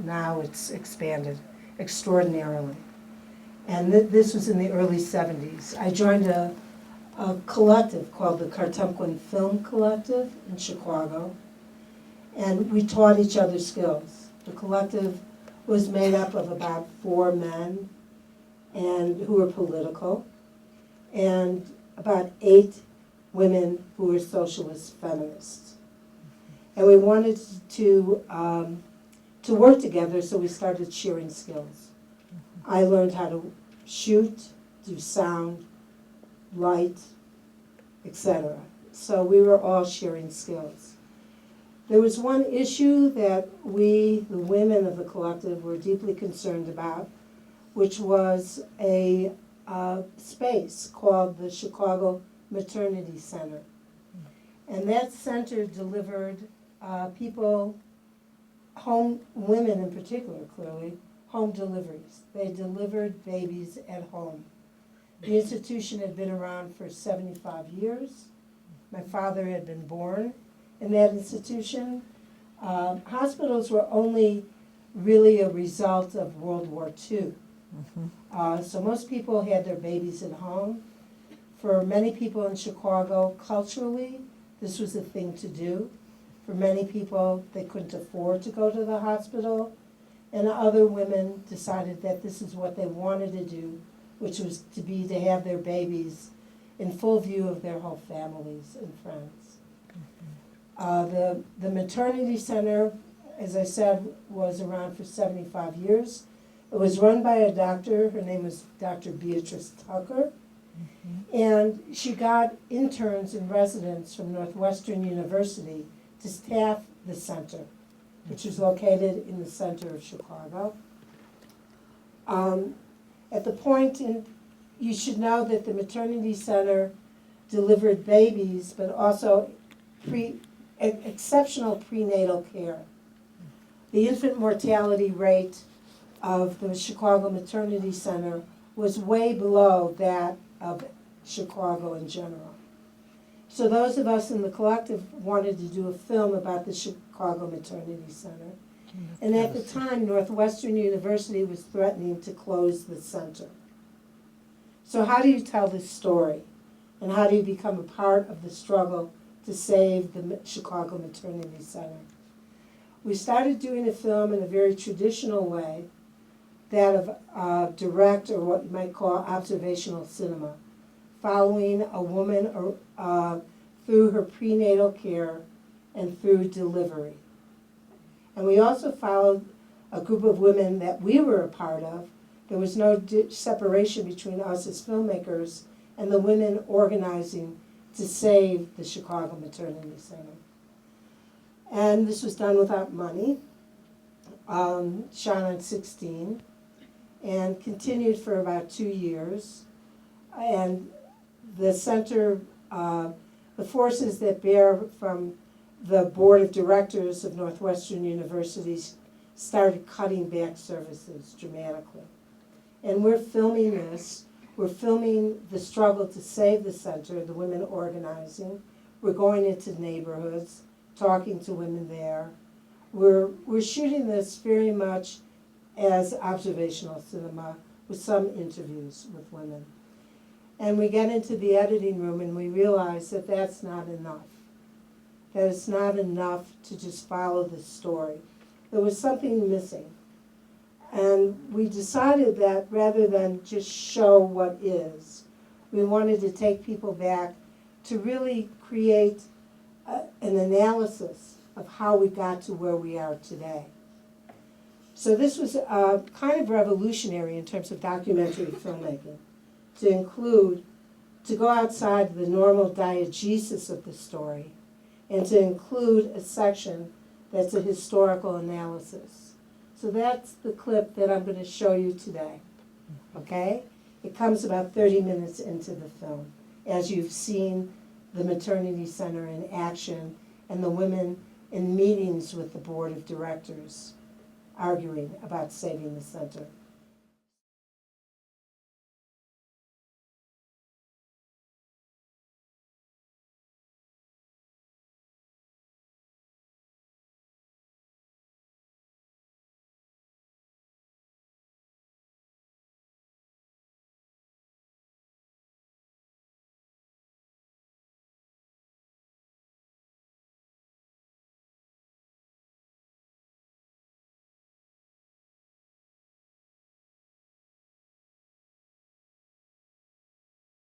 now it's expanded extraordinarily. And this was in the early 70s. I joined a collective called the Cartumquan Film Collective in Chicago, and we taught each other skills. The collective was made up of about 4 men and who were political, and about 8 women who were socialist feminists. And we wanted to work together, so we started sharing skills. I learned how to shoot, do sound, light, etc. So we were all sharing skills. There was one issue that we, the women of the collective, were deeply concerned about, which was a space called the Chicago Maternity Center. And that center delivered people, home women in particular, clearly, home deliveries. They delivered babies at home. The institution had been around for 75 years. My father had been born in that institution. Hospitals were only really a result of World War II. So most people had their babies at home. For many people in Chicago, culturally, this was a thing to do. For many people, they couldn't afford to go to the hospital. And other women decided that this is what they wanted to do, which was to have their babies in full view of their whole families and friends. The maternity center, as I said, was around for 75 years. It was run by a doctor. Her name was Dr. Beatrice Tucker. And she got interns and residents from Northwestern University to staff the center, which is located in the center of Chicago. At the point you should know that the maternity center delivered babies, but also exceptional prenatal care. The infant mortality rate of the Chicago Maternity Center was way below that of Chicago in general. So those of us in the collective wanted to do a film about the Chicago Maternity Center. And at the time, Northwestern University was threatening to close the center. So how do you tell this story? And how do you become a part of the struggle to save the Chicago Maternity Center? We started doing a film in a very traditional way, that of direct, or what you might call observational cinema, following a woman through her prenatal care and through delivery. And we also followed a group of women that we were a part of. There was no separation between us as filmmakers and the women organizing to save the Chicago Maternity Center. And this was done without money, shot on 16, and continued for about 2 years. And the center, the forces that bear from the board of directors of Northwestern University started cutting back services dramatically. And we're filming this. We're filming the struggle to save the center, the women organizing. We're going into neighborhoods, talking to women there. We're shooting this very much as observational cinema with some interviews with women. And we get into the editing room and we realize that that's not enough. That it's not enough to just follow the story. There was something missing. And we decided that rather than just show what is, we wanted to take people back to really create an analysis of how we got to where we are today. So this was kind of revolutionary in terms of documentary filmmaking, to go outside the normal diegesis of the story and to include a section that's a historical analysis. So that's the clip that I'm going to show you today, okay? It comes about 30 minutes into the film, as you've seen the maternity center in action and the women in meetings with the board of directors arguing about saving the center.